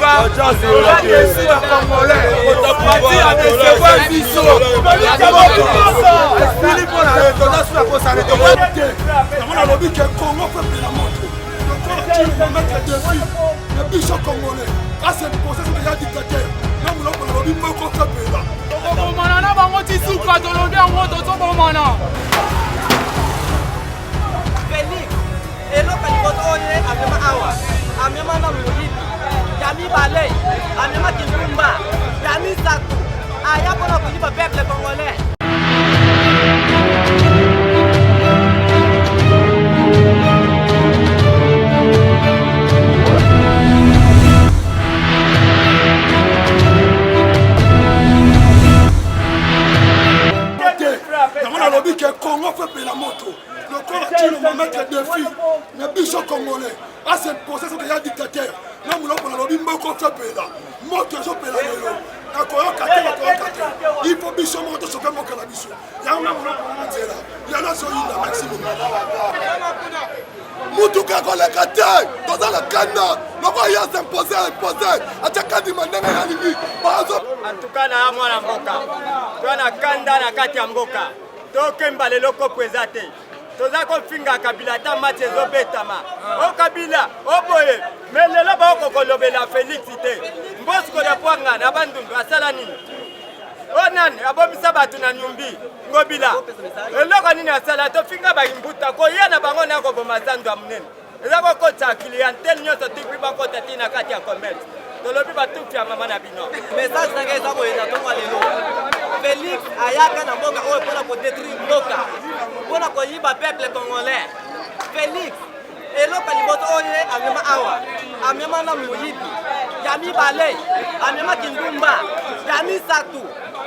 va déçu à Congolais. Mati a décevoir biso. Philippe on a tendance à s'arrêter. On a lobby que Congo fait de la moto. Le corps mettre le défi. Le bicho congolais. Ah c'est le processus de la dictateur. Là on a lobby beaucoup fait de là. Bomana bango ti suka to lobby en moto to bomana. Félix eloko liboso oye amema awa amema na moyibi yami balei amema kimbumba yami saku aya mpona koyiba peuple congolais. On a lobby que Congo fait de la moto. Le corps on va mettre le défi. Le bicho congolais. Ah c'est le processus de la dictateur. Là on a lobby beaucoup fait de là. Moto je peux la il faut bicho moto choper mon cannabis. Il y a un moment il y en a sur une maximum. Mutuka koleka te toza na kanda loko ya s'imposer ataka dimande na libi bazo en tout cas na mwana mboka twana kanda na kati ya mboka tokemba lelo ko présenter toza ko finga kabila ta match ezobetama o kabila o boye mais lelo ba ko kolobela Félicité mbosko ya poanga na bandundu asala nini onan abomisa batu na nyumbi ngobila eloko nini asala to finga ba imbuta ko yana bango na ko boma zandu amnene eza ko kota clientèle nyoto tipi ba kota tina kati ya commerce tolobi batu ya mama na bino message na ngeza ko eza tonga lelo Félix ayaka na mboka oyo pona ko détruire mboka pona ko yiba peuple congolais. Félix eloko liboso oyo amema awa amema na moyibi yami balei amema kindumba yami satu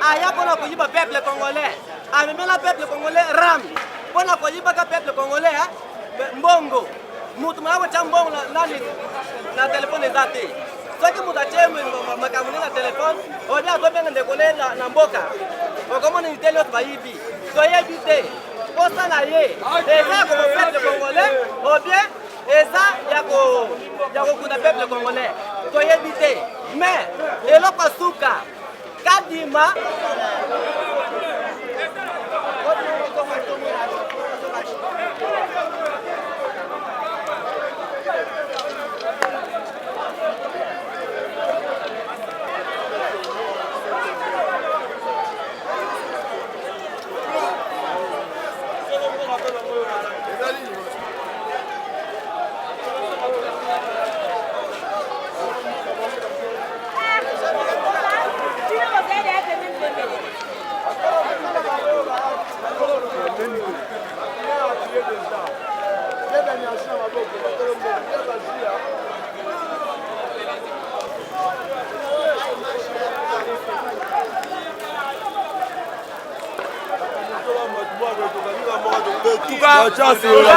aya mpona koyiba peuple congolais amemela peuple congolais ram mpona koyibaka peuple congolais mbongo mutu mwana cha mbongo na telefone eza te soki mutu atie makambo na telefone obi azobenga ndeko na mboka okomona iteli oto bayibi toyebi te osala ye eza ya koko peuple congolais obien eza ya kokunda peuple congolais toyebi te mais eloko suka kadima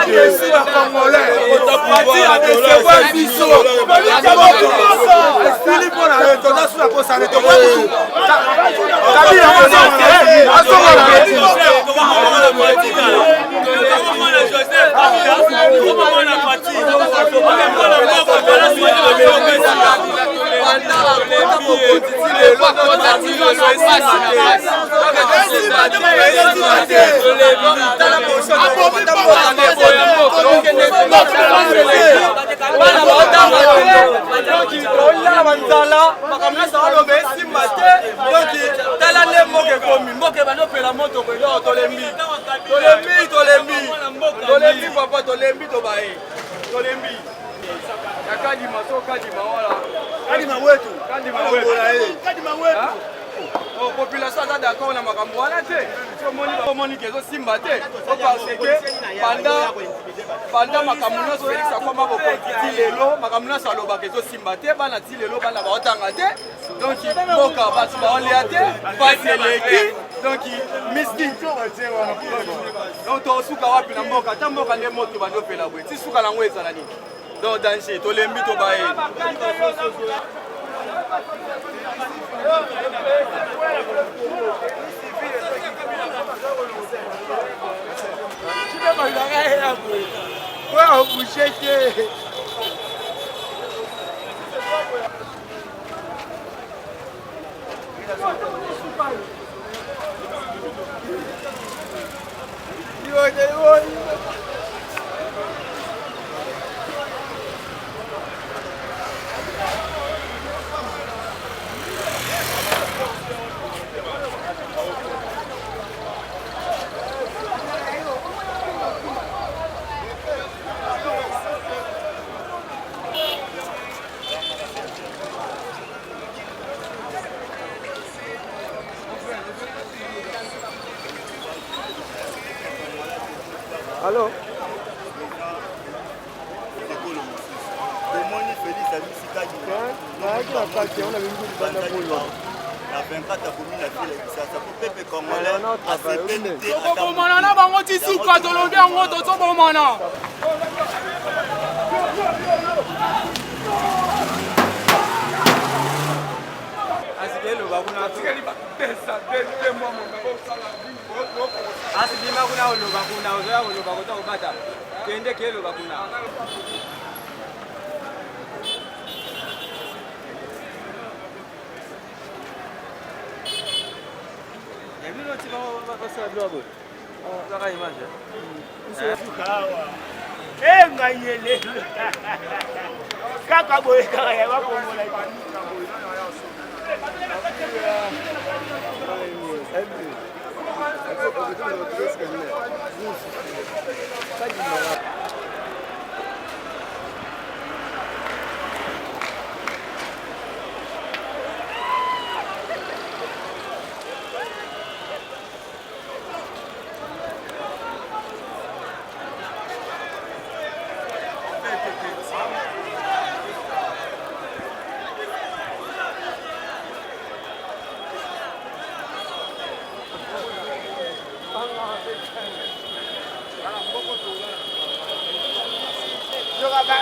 déçu à Congolais. Mati a décevoir biso. Philippe on a tendance à s'arrêter. Population est d'accord na makambo wana te somoni kezo simba te parce que pendant makambo nyonso Félix akoma bokonti lelo makambo nyonso alobaka ezo simba te bana ti lelo bana baotanga te donc mboka bato baolia te pasi eleki donc miski donc tosuka wapi na mboka ata mboka nde moto bandopela boye ti suka nango ezala nini donc danger tolembi tobaye Allô? Tozobomana bango ti suka tolobi yango tozobomana. Asibima kuna oloba kuna ozoya oloba kota obata kende ke oloba kuna Emino ti ba basala drogo ba ka image nganyele kaka boye kaka ya ba komola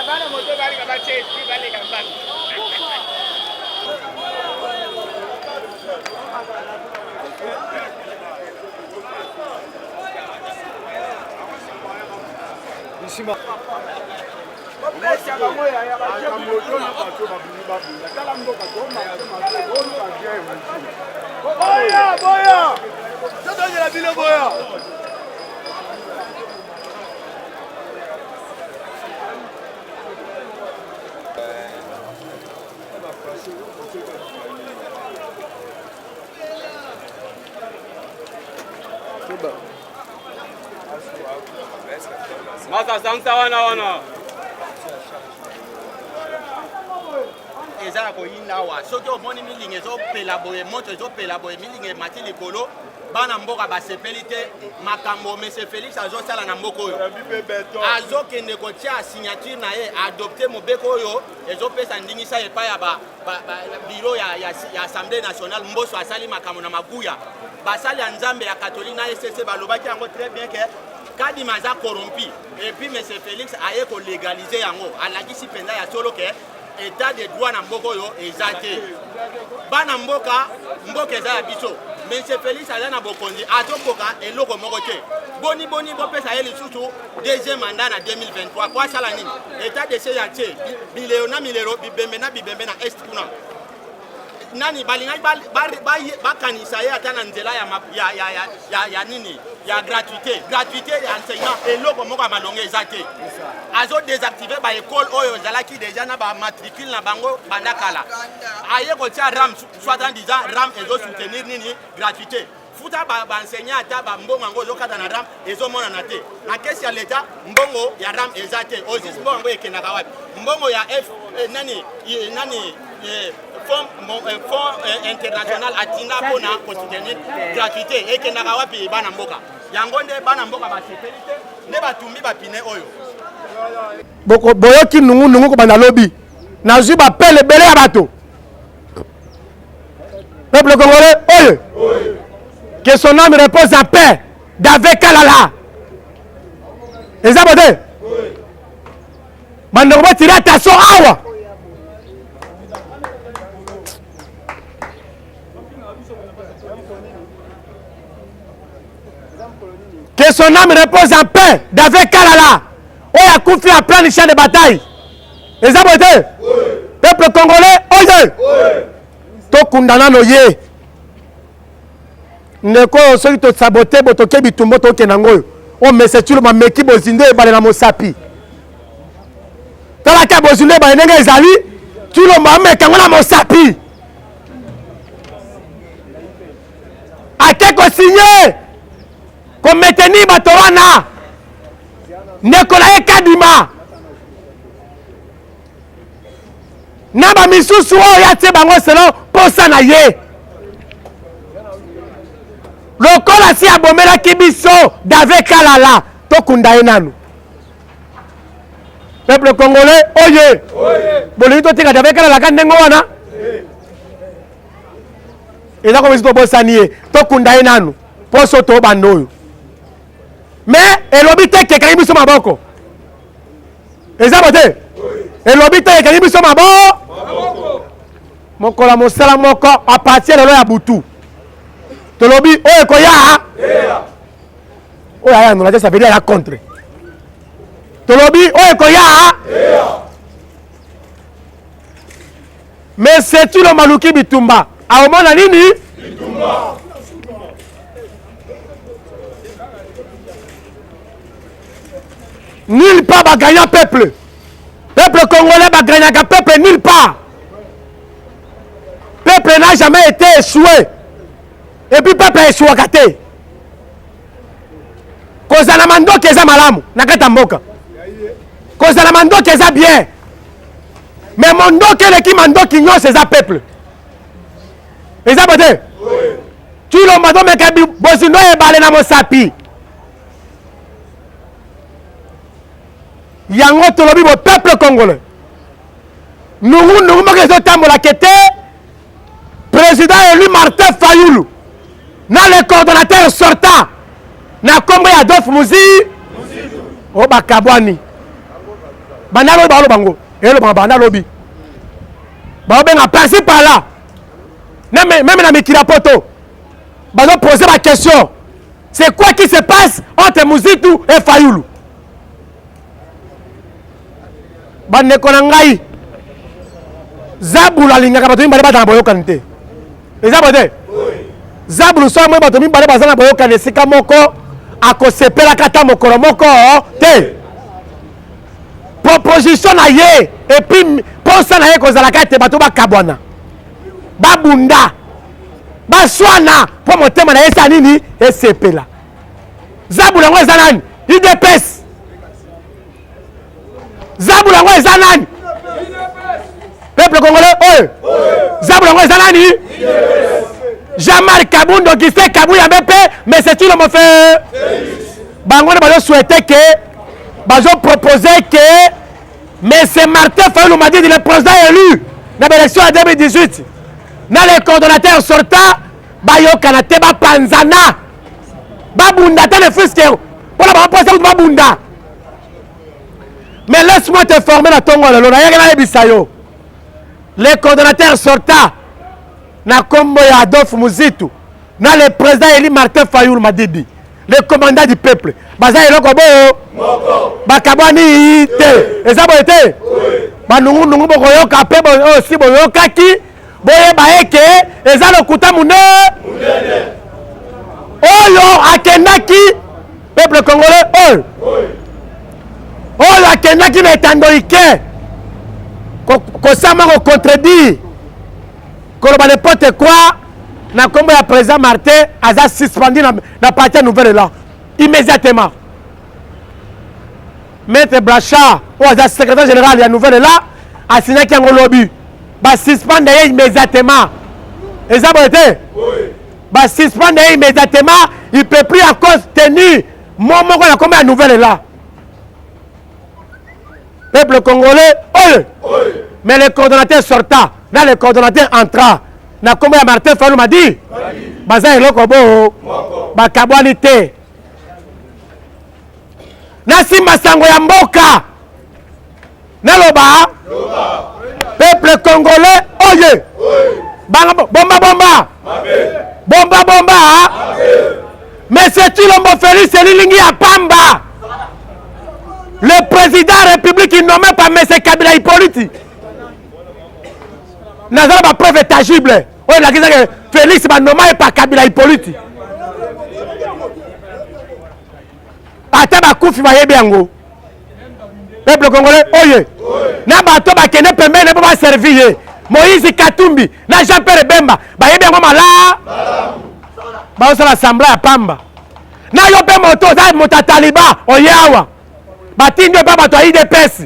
bana moto bali ka ba chesi bali ka ba Bishima. Mesha ba moya ya ba moto na ba to ba bini ba bini kala mboka to ma ba je boya boya toto jela bile boya Masa sangsa wana. Eza ko yinawa soki omoni milingi ezopela boye moto ezopela boye milingi emati likolo bana mboka basepeli te makambo Monsieur Félix azosala na mboka oyo azokende kotia signature na ye adopte mobeko oyo ezopesa ndingisa epai ya biro ya Assemblée nationale mboso asali makambo na maguya basali ya nzambe ya catholique na ECC balobaki yango très bien que kadima aza corrompu et puis Monsieur Félix aye ko légaliser yango alakisi penza ya solo ke état de droit na mboka oyo eza te bana mboka eza ya biso Monsieur Félix aza na bokonzi azokoka eloko moko te boni bopesa ye lisusu deuxième mandat na 2023 po asala nini état de siège ya te bilero na milero bibembe na est kuna nani balingaki bakanisa ye ata na nzela ya nini ya gratuité ya enseignant eloko moko ya malongo eza te azo désactiver ba école oyo ezalaki déjà na ba matricule na bango banda kala aye kotia ram soit en disant ram ezo soutenir nini gratuité futa ba enseignant ata ba mbongo ngo ezokata na ram ezomonana te na kesi ya leta mbongo ya ram eza te osis mbongo ekendaka wapi mbongo ya nani fonds international atinda pona kosoutenir gratuité ekendaka wapi bana mboka yango nde bana mboka basepeli te nde batumbi bapine oyo boyoki nungu kobanda lobi nazwi bapele ebele ya bato peuple congolais oyo que son âme repose en paix David Kalala eza bote bandeko batiri attention awa que son âme repose en paix David Kalala oyo akufi en plein champ de bataille eza bote peuple congolais oyo tokundana no ye ndeko soki tosabote botoke bitumbo tokenda ngoyo o mese tulo mameki bozindo ebale na mosapi talaka bozindo ebale ndenge ezali tulo mameka ngo na mosapi ake kosinye kometeni bato wana ndeko na ye kadima na bamisusu oyo atie bango selo posa na ye lokola si abomelaki biso David Kalala tokunda ye nanu peuple congolais oye bolingi totika David Kalala ka ndenge wana eza komisi tobosani ye tokunda ye nanu poso tobanda oyo mais elobi te kekangi biso maboko eza bote elobi te ekangi biso maboko mokola mosala moko apartir lelo ya butu tolobi oyo ekoya oyo aya nola te ça veut dire ya contre tolobi oyo ekoya mais c'est-tu le maluki bitumba aomona nini nulle part bagagna peuple congolais bagagnaka peuple nulle part peuple n'a jamais été échoué et puis peuple échouaka te kozala mandoki eza malamu na kati ya mboka kozala mandoki eza bien mais mondoki eleki mandoki nyonso eza peuple eza bote tulomba tomeka bozindo ebale na mosapi yango tolobi bo peuple congolais nungu moko ezotambola kete président élu Martin Fayoulou na le coordonnateur sortant na kombo ya Adolphe Muzi o bakabwani banda lobi balo bango elobanga banda lobi baobenga par-ci par-là même na mikila poto bazo poser la question c'est quoi qui se passe entre Muzitu et Fayoulou bandeko na ngai Zabulu alingaka bato mibale batana boyokani te eza bote Zabulu so mwe bato mibale bazana boyokani esika moko akosepelaka ata mokolo moko te proposition na ye epuis posa na ye kozalaka ete bato bakabwana babunda baswana mpo motema na ye esa nini esepela Zabulu yango eza nani UDPS Zabulu yango eza nani peuple congolais oyo Zabulu yango eza nani Jean-Marc Kabundo Augustin Kabuya mpe mais c'est tout le monde fait bango ne bazo souhaiter que bazo proposer que mais c'est Martin Fayoulou m'a dit le président élu dans l'élection en 2018 na les coordonnateurs sortant bayokana te bapanzana babunda te ne fusque pour la proposer babunda mais laisse-moi te former na tongo lelo na yaka na ebisayo les coordonnateurs sortant na kombo ya Adolphe Muzitu na le président élu Martin Fayoulou Madidi le commandant du peuple baza eloko bo bakabwani te eza boye te banungunungu bokoyoka mpe osi boyokaki boyeba eke eza lokuta munene oyo akendaki peuple congolais oyo akendaki na etandoike kosama kocontredire koloba n'importe quoi na kombo ya président Martin aza suspendu na partie nouvelle là immédiatement maître Brachard oyo aza secrétaire général ya nouvelle là asignaki yango lobi basuspende ye immédiatement eza boye te basuspende ye immédiatement il peut plus à cause tenu mo moko na kombo ya nouvelle là peuple congolais oyo mais le coordonnateur sortant na le coordonnateur entrant na kombo ya Martin Fayoulou m'a dit baza eloko bo bakabwani te na simba sango ya mboka naloba peuple congolais oye bomba Monsieur Tshilombo Félix Elilingi ya Pamba le président de la République nommé par M. Kabila Hippolyte nazala ba preuve tangible oyo lakisa que Félix ba nommé par Kabila Hippolyte ata bakufi bayebi yango peuple congolais oye na bato bakende pembeni mpo baservi ye Moïse Katumbi na Jean-Pierre Bemba bayebi yango malaa baosala sembla ya pamba na yo mpe moto oza moto ya taliban oye awa batindi mpe bato ya idps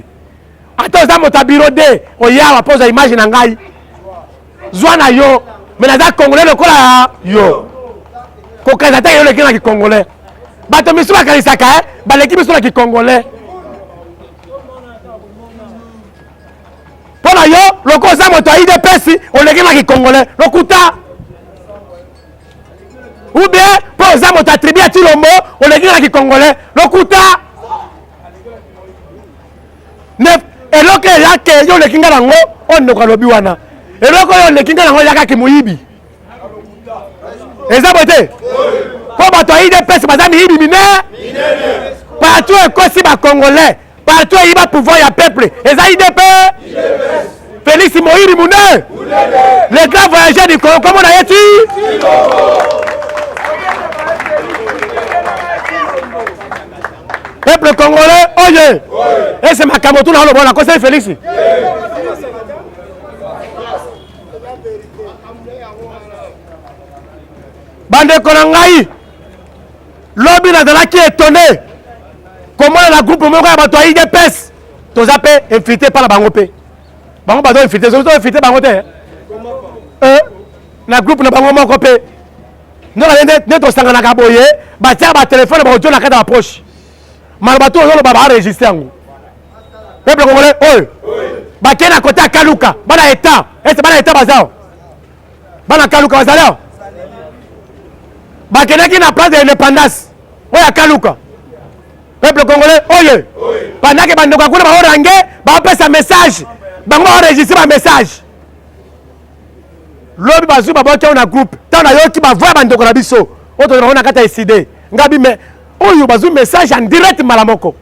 ata oza moto ya biro de oye awa mpo ozwa image na ngai zwa na yo me naza congolais lokola yo kokanisa te yo leki na kikongolais bato misu bakanisaka baleki biso na kikongolais mpo na yo loko oza moto ya idps oleki na kikongolais lokuta ou bien mpo oza moto ya tribu ya Tilombo oleki na kikongolais lokuta eloko eyake yo oleki nga nango oyo ndeko alobi wana eloko oyo oleki nga nango eyakaki moyibi eza boye te mpo bato ya idps baza miyibi mine partout ekosi bakongolais partout eyiba pouvoir ya peuple eza idp Félix Moïri Mouné le grand voyageur du Congo comment on a été peuple congolais oye et c'est Makamoto na lobo na conseil Félix bandeko na ngai lobi nazalaki étonné comment la groupe moko ya bato ya IDPS toza mpe infiltré mpa na bango mpe bango bazo infiltré zozo infiltré bango te na groupe na bango moko mpe nde tosanganaka boye batiaka batelefone bakotia na kati ya baproche maloba to ozoloba baenregistre yango peuple congolais oyo bakei na kote ya kaluka bana eta ete bana eta baza bana kaluka bazali awa bakendaki na place de l'indépendance oyo ya kaluka peuple congolais oyo pendant bandeko kuna baorange baopesa message bango baenregistre bamessage lobi bazwi baboki awo na groupe ntango nayoki bavoya bandeko na biso oyo tozalaka na kati ya eside ngabi me oyo bazwi message en direct mbala moko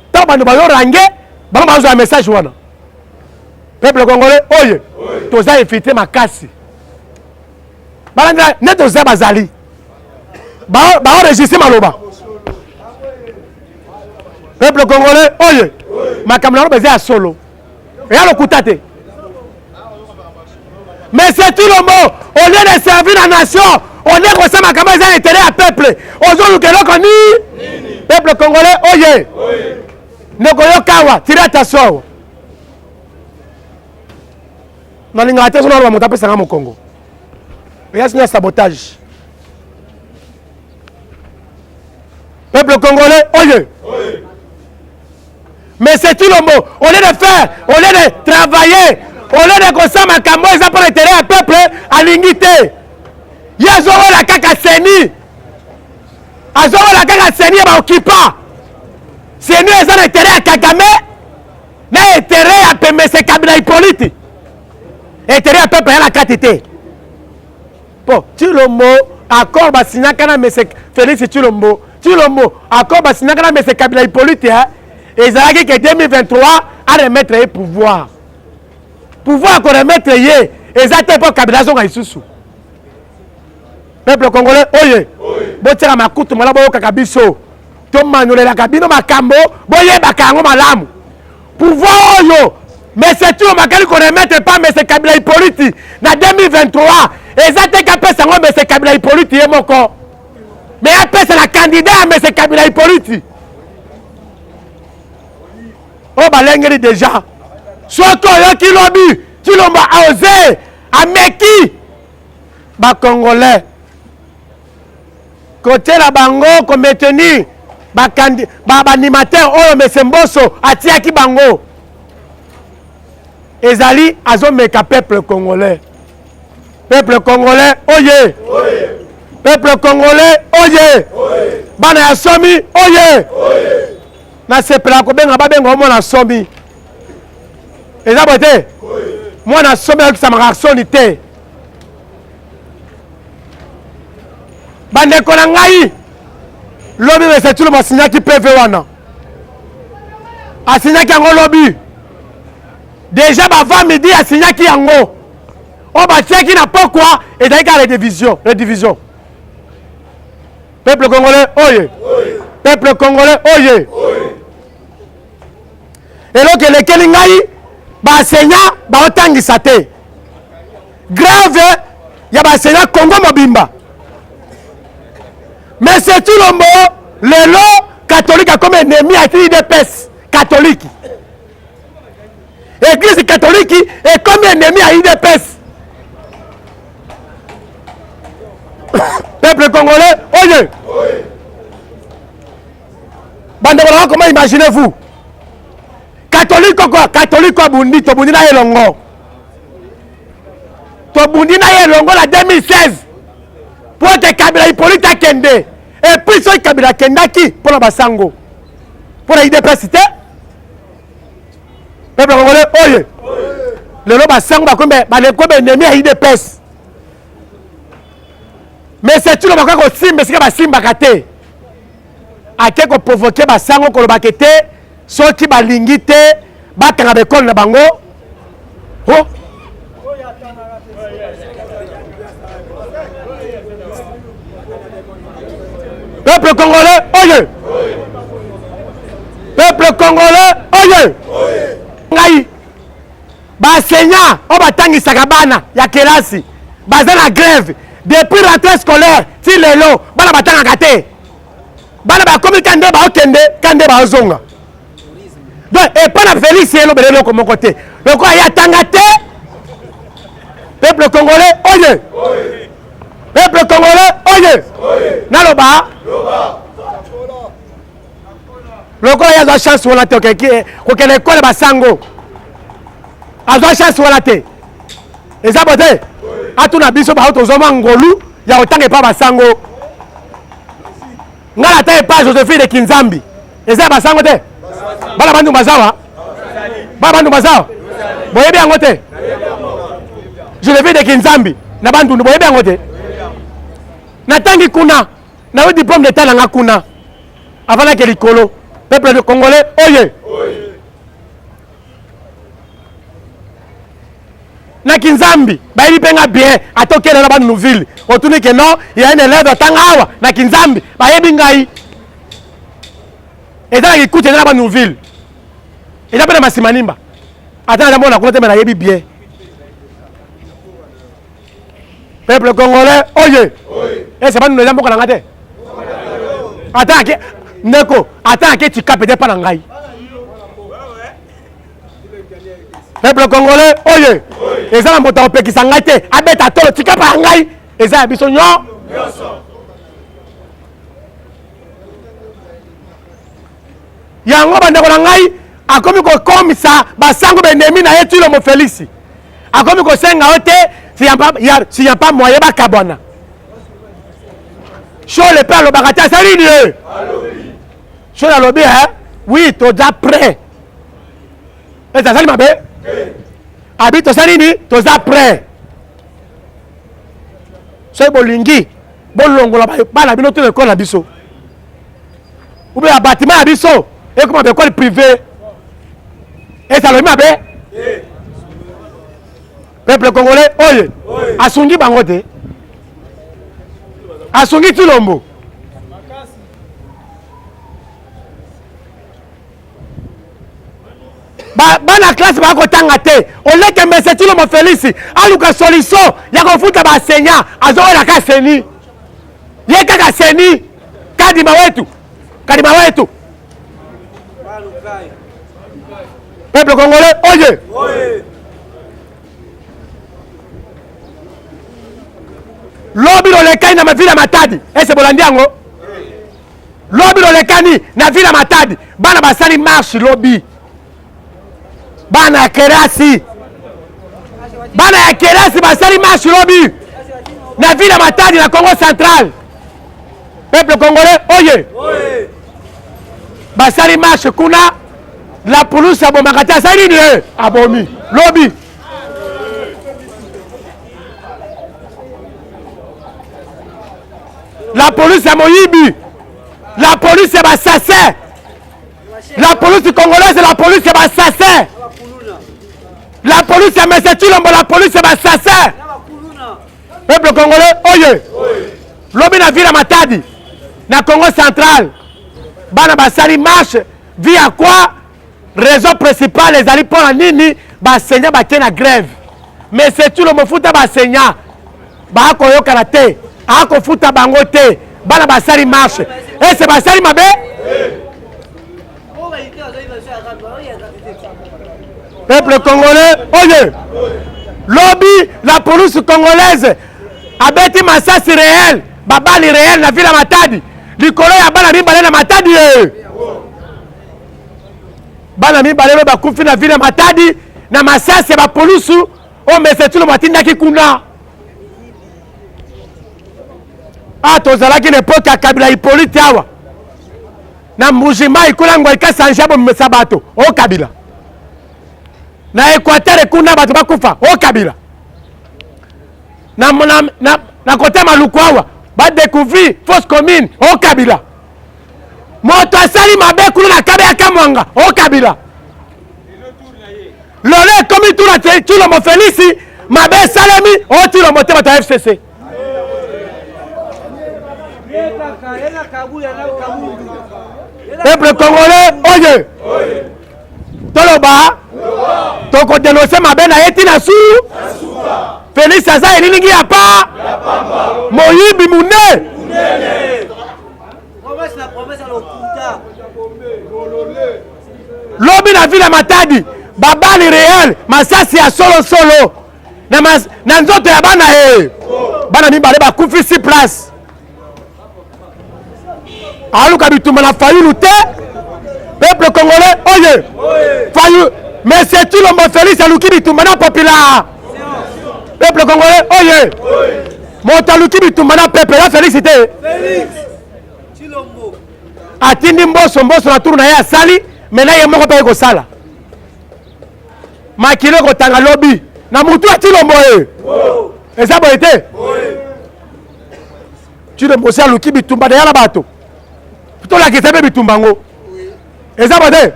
ntango bandeko bayorange bango bazwa message wana peuple congolais oyo toza infiltré makasi balandela nde toza bazali baenregistre maloba peuple congolais oyo makambo na loba eza ya solo eya lokuta te mais c'est tout le mot au lieu de servir la nation au lieu de ça makambo eza intérêt ya peuple ozoluka eloko ni peuple congolais oyo nekoyoka awa tire attention awa nalingaka te sona aloba moto apesanga mokongo eya sina sabotage peuple congolais oyo mais c'est tout le mot au lieu de faire au lieu de travailler au lieu de kosala makambo eza mpo na intérêt ya peuple alingi te ye azowola kaka seni azowola kaka seni ya baokipa seni eza na intérêt ya kagame na intérêt ya pemese kabila Hippolyte intérêt ya peuple ya na kati te mpo Tshilombo accord basinyaka na mese Félix Tshilombo accord basinyaka na mese kabila Hippolyte ezalaki ke 2023 aremettre ye pouvoir akoremettre ye eza te mpo kabila azonga lisusu peuple congolais oye botiaka makutu mala boyokaka biso tomanyolelaka bino makambo boyebaka yango malamu pouvoir oyo mese tio makali koremettre pa mese kabila Hippolyte na 2023 eza te kapesa yango mese kabila Hippolyte ye moko me apesa na candidat ya mese kabila Hippolyte oyo balengeli deja soki oyoki lobi Tshilombo aose ameki bacongolais kotiela bango komaintenir baanimateur oyo mese Mboso atiaki bango ezali azomeka peuple congolais oye peuple congolais oye bana ya somi oye nasepela kobenga babenga mwana somi eza boye te mwana somi ayokisamaka aksoni te bandeko na ngai lobi mese Tshilombo asinyaki PV wana asinyaki yango lobi deja bava midi asinyaki yango oyo batiaki na pokwa ezalaki ka redivision peuple congolais oye Peuple congolais, oye. Et donc, les Kelingaï, enseignants, autant de grave, il y a des enseignants Congo Mobimba. Mais c'est tout le mot, le lot catholique a comme ennemi à l'IDPS catholique. L'église catholique est comme ennemi à l'IDPS. Peuple congolais, oye. Bandewala, comment imaginez-vous? Catholique quoi? Catholique quoi bundi, to bundi na elongo. To bundi na elongo la 2016. Pour te Kabila Hippolyte Kende. Et puis ce Kabila Kenda qui pour la Basango. Pour la IDPS. Peuple congolais, oye. Le lo Basango ba kombe, ba le kombe ennemi à IDPS. Mais c'est tout le monde qui simba, c'est que simba kate. A quelque provoquer Basango ko lo bakete. Ceux qui balingite, batanga bekol na bango. Oh. Peuple congolais, oye. Peuple congolais, oye. Ngai. Enseignant, on va tangisaka bana ya kelasi. Baza na grève depuis rentrée scolaire, ti lelo, bana batanga kate. Bana ba komi kande ba okende, kande ba ozonga. Donc, et pas la Félix, c'est le comme côté. Donc, il y a Tangate, peuple congolais, oye. Peuple congolais, oye. Naloba. Le quoi, il y a la chance pour la tête. Que l'école est Sango. Il y a la chance pour la tête. Et ça, peut-être, à tout l'abisso, par autre zoman ngolu, il y a autant que pas Sango. N'a la taille pas Joséphine de Kinzambi. Et ça, Sango, bala bandu bazawa bala bandu bazawa boyebi yango te je le vis de Kinzambi na bandu boyebi yango te natangi kuna na yo diplôme d'état nanga kuna avant que likolo peuple de congolais oye na Kinzambi bayebi penga bien atokela na bandu ville otuni que non il y a une élève tangawa na Kinzambi bayebi ngai et dans la écoute dans la nouvelle et là ma simanimba attends la mona côté mais la yebi bien peuple congolais oye et c'est pas nous les ambo kana ngate attends que neko attends que tu capes pas ngai peuple congolais oye et ça la mota opeki sangate abeta tolo tu capes ngai et ça biso nyo yango bandeko na ngai akomi kokomisa basango benemi na ye tilo mo Félix akomi kosenga ote s'il y a pas moyen bakabwana chaud le père le bagata sali ni chaud la lobby hein oui to déjà prêt et ça sali mabe habite sali ni to déjà prêt so bolingi bolongola bana bino to école na biso ou bien bâtiment na biso et comment école privée et ça le mabé peuple congolais oye asungi bangote asungi tulombo bana classe ba ko tanga te o leke mese tulombo Félix aluka solution ya ko futa ba enseignant azola ka seni ye kaka seni kadima wetu peuple congolais, oye. Lobby dans les cannes na ma ville à Matadi. Et c'est Bolandiango. Lobby dans les cannes na ville à Matadi. Bana basali marche lobby. Bana kerasi. Bana kerasi basali marche lobby. Na ville à Matadi na Congo central. Peuple congolais, oye. Basali marche kuna. La police a bombardé ça ni abomi lobby la police a moyibi la police est assassin la police congolaise la police est assassin la police est monsieur Tulombo la police est assassin peuple congolais oye lobby na ville Matadi na Congo central bana basali marche via quoi raison principale ezali pour la nini basenya batie na grève mais c'est tout le mofuta basenya bakoyokana te akofuta bango te bana basali marche et c'est basali mabe peuple congolais oye lobby la police congolaise abeti masasi réel babali réel na ville Matadi likolo ya bana mibale na Matadi bana mibale bakufi na ville Matadi na masasi ya bapolusu o mesetulo matindaki kuna tozalaki na epoke ya Kabila Hippolyte awa na mbujima ikulango ikasanja bomesa bato o Kabila na Equateur kuna bato bakufa o Kabila na kote maluku awa badécouvrir fausse commune o Kabila moto asali mabe kuna na kabe ya Kamwanga o Kabila lolo ekomi tuna Tshilombo Félix mabe salami o Tshilombo te bato ya FCC peuple congolais oye toloba toko dénoncer mabe na yeti na su Félix aza elilingi ya pa moyibi munene lobi na ville Matadi babali réel masasi ya solo na nzoto ya bana bana mibale bakufi 6 place aluka bitumba na fayulu te peuple congolais oye fayu mais c'est Tshilombo Félix aluki bitumba na populaire peuple congolais oye moto aluki bitumba na peuple ya Félix te atindi mboso na turu na ye asali mais na ye moko mpe ekosala makilo ekotanga lobi na mutu ya Tshilombo eza boye te Tshilombo si aluki bitumba na ya na bato tolakisa mpe bitumba ngo eza boye te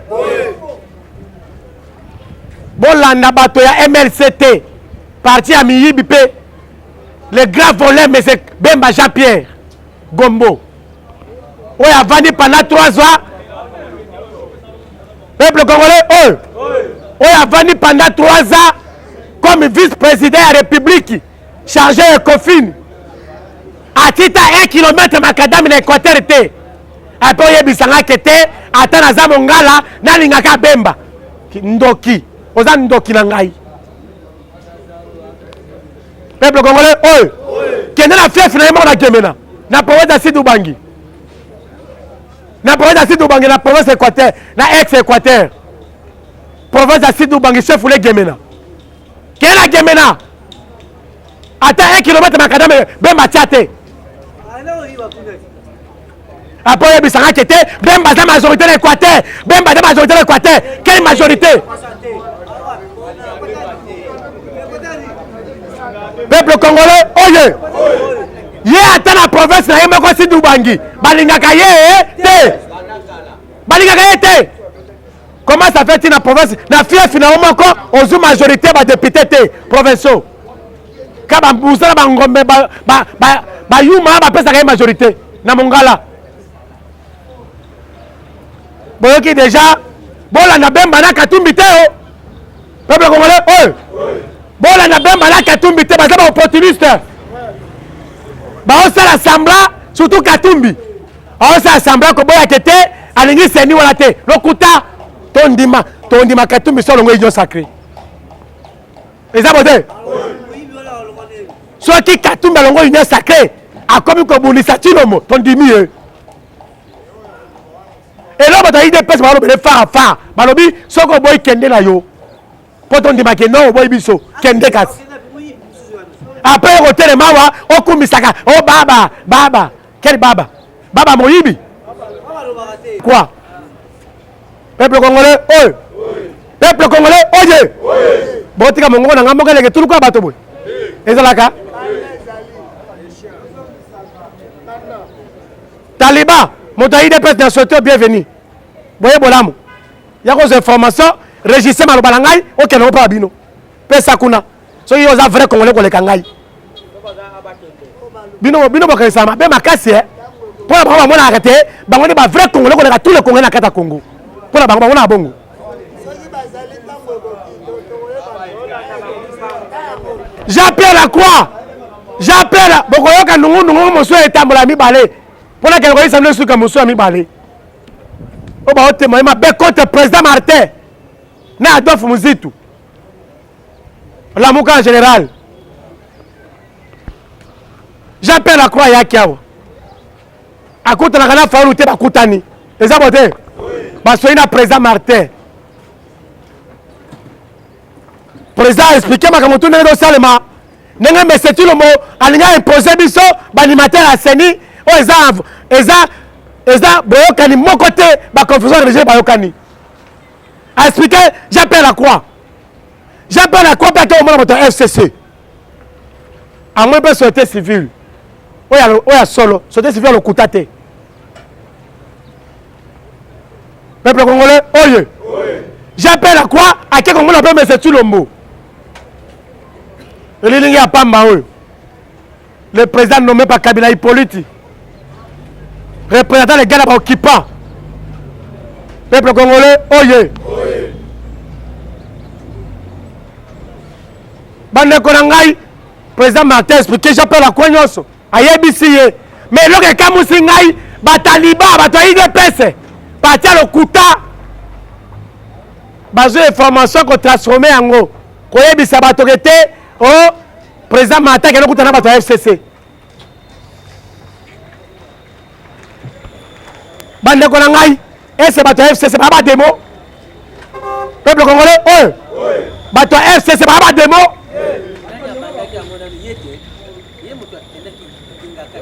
bolanda bato ya MLCT parti ya miyibi mpe le grand voleur mais Bemba Jean-Pierre Gombo oyo avandi pendant 3 ans peuple congolais oyo avandi pendant 3 ans comme vice-président ya république chargé ya Ecofin atita 1 kilomètre makadami na Équateur te ape oyebisangaki te ata naza mongala nalingaka Bemba ndoki oza ndoki na ngai peuple congolais oyo kende na fief na ye moko na Gemena na province ya Sud Ubangi na province ya Sud Ubangi na province Équateur na ex Équateur province ya Sud Ubangi chef ule Gemena kende na Gemena ata 1 kilomètre makadame Bemba tia te apo oyebisangaki te Bemba aza majorité na Équateur Bemba aza majorité na Équateur quelle majorité peuple congolais oye ye ata na province na ye moko Sud Ubangi balingaka ye te comment ça fait na province na fief na yo moko ozwi majorité badéputé te provinciaux ka bambusala bangombe bayuma bapesaka ye majorité na mongala boyoki déjà bolanda Bemba na Katumbi te peuple congolais oyo bolanda Bemba na Katumbi te baza baopportuniste baosala semblant surtout Katumbi aosala semblant koboyake te alingi seni wana te lokuta tondima Katumbi so longo union sacré eza bo te soki Katumbi alongo union sacré akomi kobundisa Tshilombo tondimi ye elo bato ayi depese balobele far balobi soki oboyi kende na yo mpo tondimaki no oboyi biso kende kasi apres kotelema awa okumisaka o baba quel baba moyibi quoi peuple congolais oyo peuple congolais oye botika mongongo na ngambo keleke tuluku ya bato boye ezalaka taliba moto ayi depese na sauteur bienvenu boye bolamu ya kozwa information régissé maloba na ngai okende ngo mpo ya bino pesa kuna soki oza vrai congolais koleka ngai bino bokanisama mabe makasi Pour la banque, on a arrêté. On est des vrais Congolais, on a tous les Congolais dans le Congo. Pour la banque, on a bongo. J'appelle la croix. J'appelle. Bokoyoka nous monsieur est tambola mi balé. Pour la quelqu'un ça me suit comme monsieur mi balé. On va témoigner ma bec contre le président Martin. Na Adolphe Muzitu. La Mouka en général. J'appelle la croix Yakiao. À côté de la Ghana Faoulou Teba Koutani. Les abotés. Parce qu'il y a un président Martin. Président a expliqué ma camotou n'est pas seulement. N'est-ce mais c'est tout le mot. Il y a imposé biso, l'animateur a seni. Oh, Eza, Boyokani, mon côté, ma confusion de Boyokani. A expliqué, j'appelle la croix. J'appelle la croix parce que au moment de FCC. À moins de société civile. Oui, à solo. Société civile, le Koutate. Peuple congolais, oye. J'appelle la croix à qui on appelle, mais c'est tout le mot. Le président nommé par Kabila Hippolyte. Représentant les gars là-bas occupants. Peuple congolais, oye. Bande Konangai, président Martin expliqué, j'appelle la croix nyonso. Ayebisiye. Mais le gars Kamusingai, Bataliba, Bataïde Pese. Parti à le Kouta. Bazo information qu'on transformé en gros. Koyebisa Batogete, oh, président Martin qui est le Kouta na FCC. Bande Konangai, et c'est bateau FCC, c'est pas démo. Peuple congolais, oh, bateau FCC, c'est pas démo.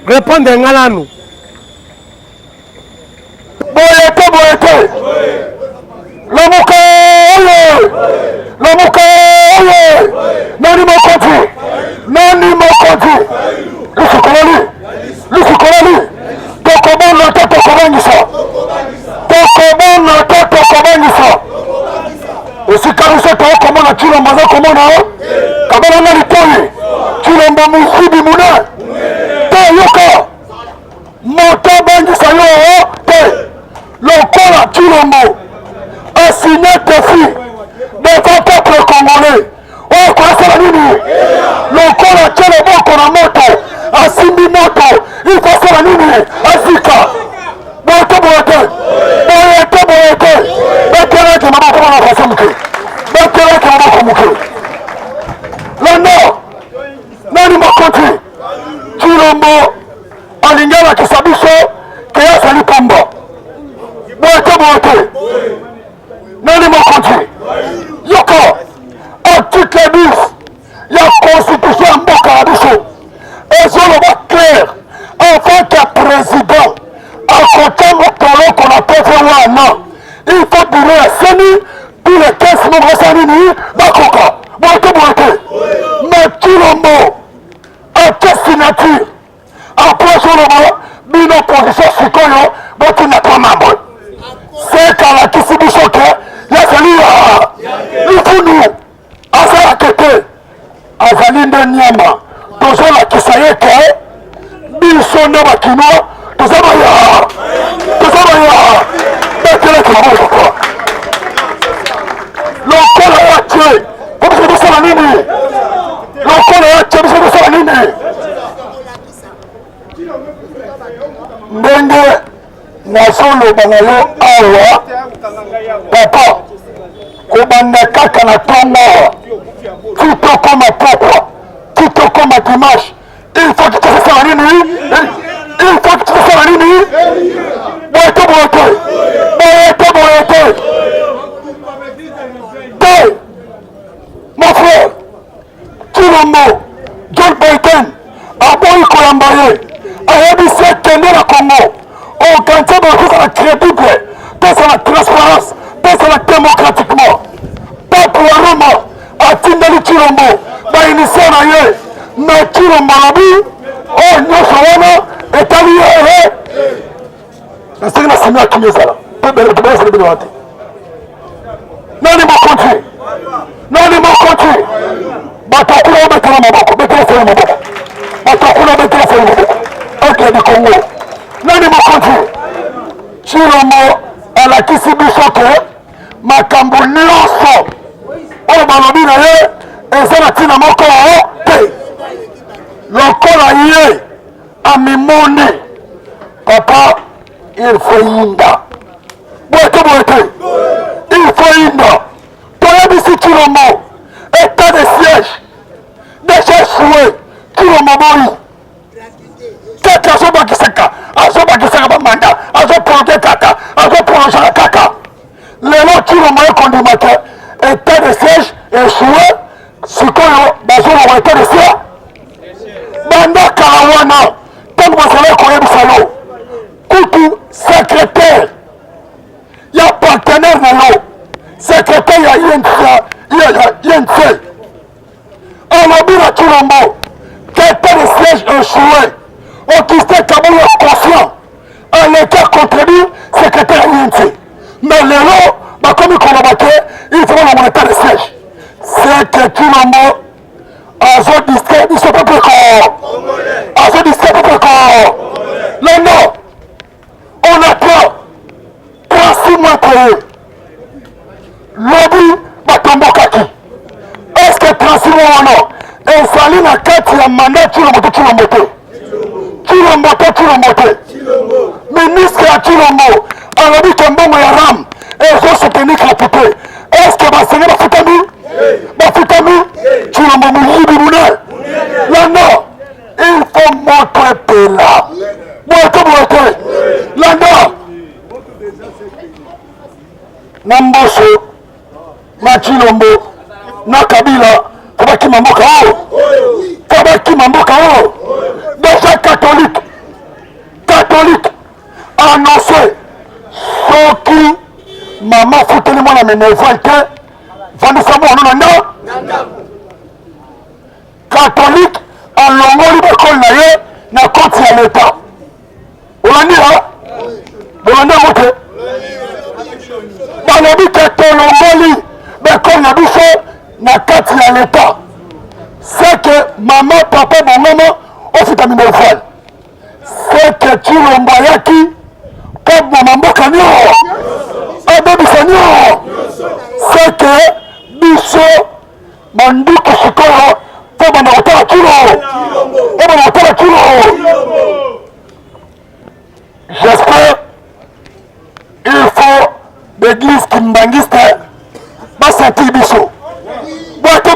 Répondez à nous. Boyete. Lomuka, Nani Mokonti. Lusukolali. Tokobona tokobangisa. Esikarisa tokomona chilombo za komona. Kabana nani toyi. Chilombo musibi muna. Yoka moto bangisa yo te lokola Chilombo a signé défi devant peuple congolais. Oh, quoi ça nini lokola Chilombo kona moto a simbi moto il faut ça nini azika boyete bekele ke mama kona na fasamuke bekele ke mama komuke lano nani Mokonti Chilombo alingala kisabiso kiasa lipamba boyete nani Mokonti yoko article 10 ya constitution ya mboka ya biso ezoloba clair avant que président akota mokolo kona pefe wana il faut dire ya seni tous les 15 membres sanini bakoka boyete mais Chilombo ate signature après soloba bino position sikoyo botina kwa mambo sekala kisibiso ke yazali ya lifunu azala kete azali nde nyama tozolakisa ye ke biso nde bakinwa tozabaya beteleke maboko lokola yatie po biso tosala nini lokola yatie biso tosala nini ndenge nazoloba na yo awa papa kobanda kaka na ntongo ti tokoma pokwa ti tokoma dimanche il faut que tosala nini boyete te mon frère Chilombo John Biden aboyi koyamba ye ayebisi ekende na Congo organiser bakosala crédible tosala transparence tosala démocratiquement peuple ya Roma atindeli Chilombo bainitie na ye mais Chilombo alobi oyo nyonso wana etali ye nasengi na simi akimi ezala mpe belesala bino wate nani Mokonti bato akuna obetela maboko betela fele maboko bato akuna obetela fele maboko okedi Congo nani alobi na ye eza na ntina moko te lokola ye amimoni papa il faut yinda boyete il faut yinda toyebisi Chilombo état de siège déjà échoué Chilombo boyi tete azobakisaka bamanda azoprologe kaka azoprologaka kaka lelo Chilombo ekondimaka état de siège échoué sikoyo bazoloba état de siège banda kala wana ntango bazala koyebisa yo kutu secrétaire ya partenaire na yo secrétaire ya INC alobi na Chilombo qu'état de siège échoué Augustin Kabuya conscient en état contredire secrétaire ya INC mais lelo bakomi koloba ke il faut na mon état de siège c'est que Chilombo azodistre biso peuple Lendo, on attend 36 mois pour eux. Lobby batombokaki. Est-ce que 36 mois ou non? Et sali na kati ya mandat Chilombo. Ministre ya Chilombo, alobi kembongo ya RAM, et zo soutenir la poupée. Est-ce que basenge bafutami? Chilombo muyibi mune. Lendo, il faut montrer pela. Boyete. Landa. Na Mboso, na Chilombo, na Kabila, fabaki mamboka o. Déjà catholique, annoncé, soki, maman fouteli mwana menevante, vandisa mwana nanda. Catholique, alongoli bakoli na ye, na koti ya l'État. Bolanda mote balobi ke tolongoli bekoli na biso na kati ya l'État. C'est que maman papa bongomo ofutami na ufali. C'est que Chilombo ayaki po boma mboka nio abebisa nio. C'est que biso banduku sikoyo po bana kotala Chilombo. J'espère il faut l'église kimbangiste basentir biso boyete